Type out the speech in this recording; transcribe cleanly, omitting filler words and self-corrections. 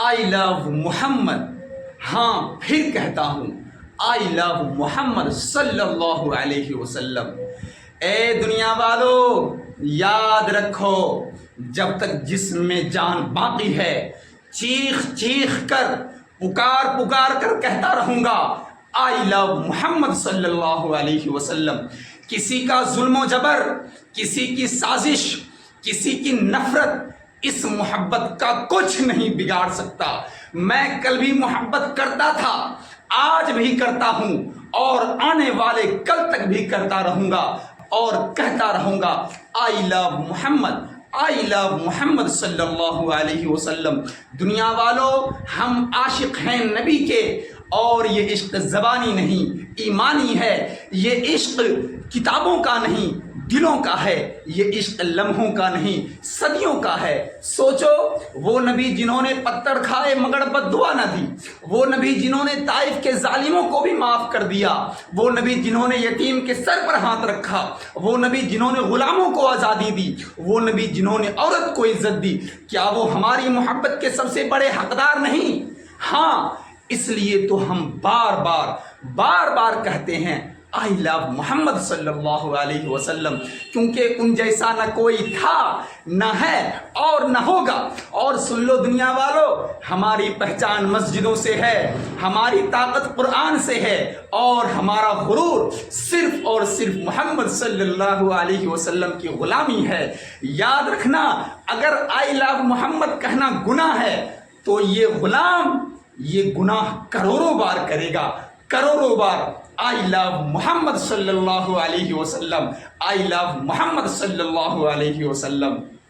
آئی لو محمد. ہاں پھر کہتا ہوں آئی لو محمد صلی اللہ علیہ وسلم. اے دنیا والو یاد رکھو، جب تک جسم میں جان باقی ہے چیخ چیخ کر پکار کر کہتا رہوں گا آئی لو محمد صلی اللہ علیہ وسلم. کسی کا ظلم و جبر، کسی کی سازش، کسی کی نفرت اس محبت کا کچھ نہیں بگاڑ سکتا. میں کل بھی محبت کرتا تھا، آج بھی کرتا ہوں اور آنے والے کل تک بھی کرتا رہوں گا اور کہتا رہوں گا آئی لو محمد، آئی لو محمد صلی اللہ علیہ وسلم. دنیا والو ہم عاشق ہیں نبی کے، اور یہ عشق زبانی نہیں ایمانی ہے. یہ عشق کتابوں کا نہیں دلوں کا ہے. یہ عشق لمحوں کا نہیں صدیوں کا ہے. سوچو وہ نبی جنہوں نے پتھر کھائے مگر بد دعا نہ دی، وہ نبی جنہوں نے طائف کے ظالموں کو بھی معاف کر دیا، وہ نبی جنہوں نے یتیم کے سر پر ہاتھ رکھا، وہ نبی جنہوں نے غلاموں کو آزادی دی، وہ نبی جنہوں نے عورت کو عزت دی. کیا وہ ہماری محبت کے سب سے بڑے حقدار نہیں؟ ہاں، اس لیے تو ہم بار بار کہتے ہیں آئی لو محمد صلی اللہ علیہ وسلم، کیونکہ ان جیسا نہ کوئی تھا، نہ ہے اور نہ ہوگا. اور سن لو دنیا والو، ہماری پہچان مسجدوں سے ہے، ہماری طاقت قرآن سے ہے، اور ہمارا غرور صرف اور صرف محمد صلی اللہ علیہ وسلم کی غلامی ہے. یاد رکھنا، اگر آئی لو محمد کہنا گناہ ہے تو یہ غلام یہ گناہ کروڑوں بار کرے گا، کروڑوں بار. آئی لو محمد صلی اللہ علیہ وسلم، آئی لو محمد صلی اللہ علیہ وسلم.